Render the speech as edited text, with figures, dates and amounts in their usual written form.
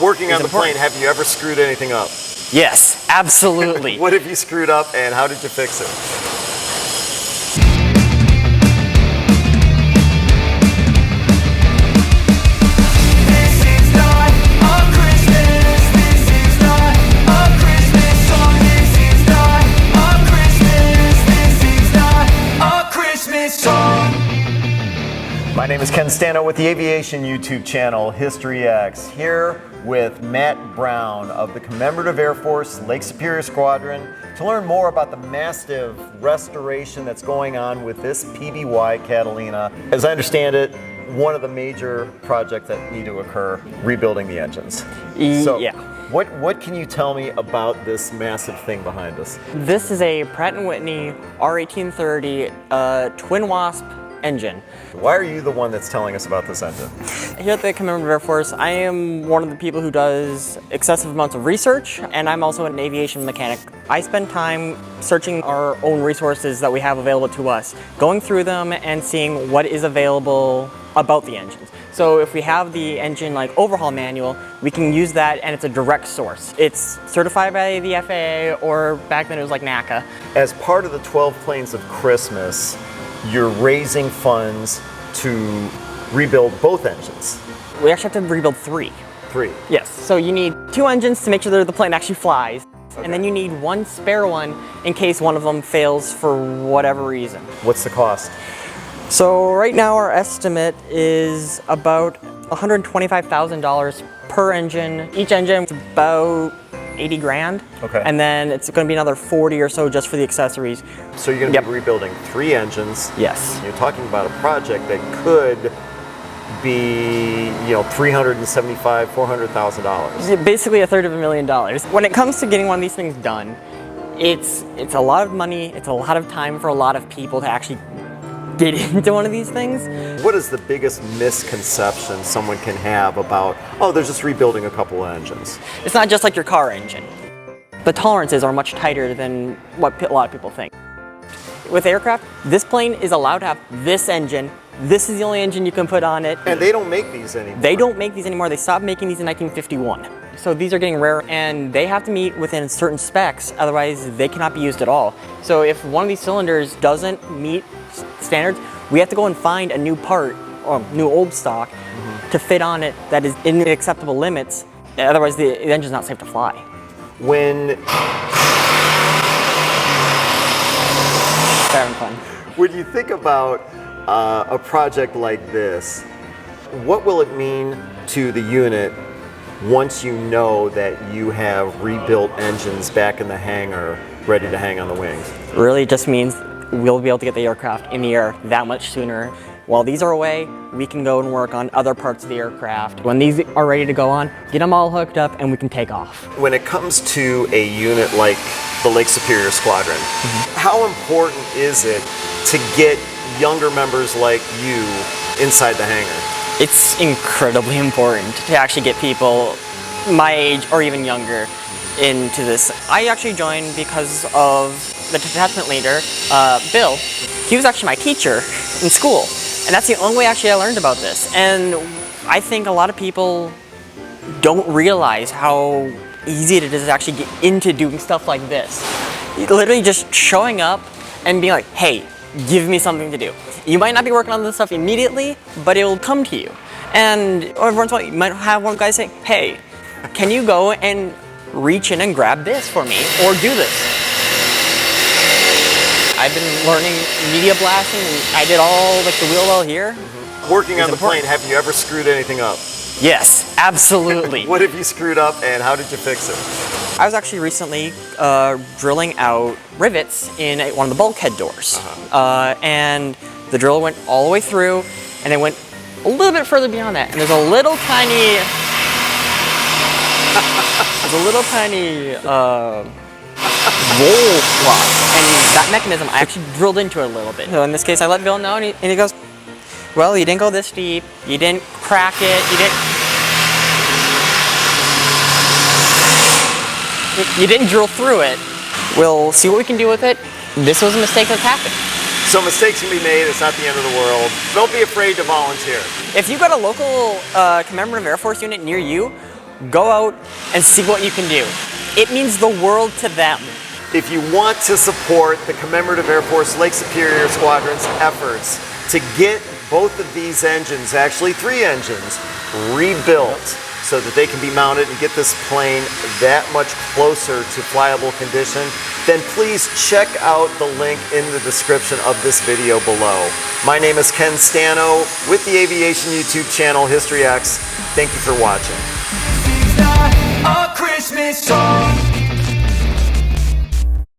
Working on the plane, have you ever screwed anything up? Yes, absolutely. What have you screwed up and how did you fix it? My name is Ken Stano with the aviation YouTube channel History X, here with Matt Brown of the Commemorative Air Force Lake Superior Squadron to learn more about the massive restoration that's going on with this PBY Catalina. As I understand it, one of the major projects that need to occur, rebuilding the engines. Yeah. What can you tell me about this massive thing behind us? This is a Pratt & Whitney R1830 twin wasp engine. Why are you the one that's telling us about this engine? Here at the Commemorative Air Force, I am one of the people who does excessive amounts of research, and I'm also an aviation mechanic. I spend time searching our own resources that we have available to us, going through them and seeing what is available about the engines. So if we have the engine overhaul manual, we can use that and it's a direct source. It's certified by the FAA, or back then it was like NACA. As part of the 12 Planes of Christmas, you're raising funds to rebuild both engines. We actually have to rebuild three. Three? Yes, so you need two engines to make sure that the plane actually flies. Okay. And then you need one spare one in case one of them fails for whatever reason. What's the cost? So right now our estimate is about $125,000 per engine. Each engine is about 80 grand. Okay. And then it's going to be another 40 or so just for the accessories. So you're going to be rebuilding three engines. Yes. You're talking about a project that could be, $375,000, $400,000. Basically $350,000. When it comes to getting one of these things done, it's a lot of money, it's a lot of time for a lot of people to actually get into one of these things. What is the biggest misconception someone can have about, oh, they're just rebuilding a couple of engines? It's not just like your car engine. The tolerances are much tighter than what a lot of people think. With aircraft, this plane is allowed to have this engine. This is the only engine you can put on it. And they don't make these anymore. They don't make these anymore. They stopped making these in 1951. So these are getting rare, and they have to meet within certain specs, otherwise they cannot be used at all. So if one of these cylinders doesn't meet standards, we have to go and find a new part, or new old stock, to fit on it that is in the acceptable limits, otherwise the engine's not safe to fly. When Having fun. When you think about a project like this, what will it mean to the unit once you know that you have rebuilt engines back in the hangar ready to hang on the wings? Really just means we'll be able to get the aircraft in the air that much sooner. While these are away, we can go and work on other parts of the aircraft. When these are ready to go on, get them all hooked up and we can take off. When it comes to a unit like the Lake Superior Squadron, how important is it to get younger members like you inside the hangar? It's incredibly important to actually get people my age or even younger into this. I actually joined because of the detachment leader, Bill. He was actually my teacher in school, and that's the only way actually I learned about this. And I think a lot of people don't realize how easy it is to actually get into doing stuff like this. Literally just showing up and being like, hey, give me something to do. You might not be working on this stuff immediately, but it will come to you. And every once in a while, you might have one guy say, hey, can you go and reach in and grab this for me, or do this? I've been learning media blasting, and I did all the wheel well here. Working on the plane, have you ever screwed anything up? Yes, absolutely. What have you screwed up and how did you fix it? I was actually recently drilling out rivets in one of the bulkhead doors. And the drill went all the way through, and it went a little bit further beyond that. And there's a little tiny roll slot, and that mechanism I actually drilled into it a little bit. So in this case, I let Bill know, and he goes, well, you didn't go this deep, you didn't crack it, you didn't drill through it. We'll see what we can do with it. This was a mistake that's happened. So mistakes can be made, it's not the end of the world. Don't be afraid to volunteer. If you've got a local Commemorative Air Force unit near you, go out and see what you can do. It means the world to them. If you want to support the Commemorative Air Force Lake Superior Squadron's efforts to get both of these engines, actually 3 engines, rebuilt so that they can be mounted and get this plane that much closer to flyable condition, then please check out the link in the description of this video below. My name is Ken Stano with the aviation YouTube channel History X. Thank you for watching. A Christmas song.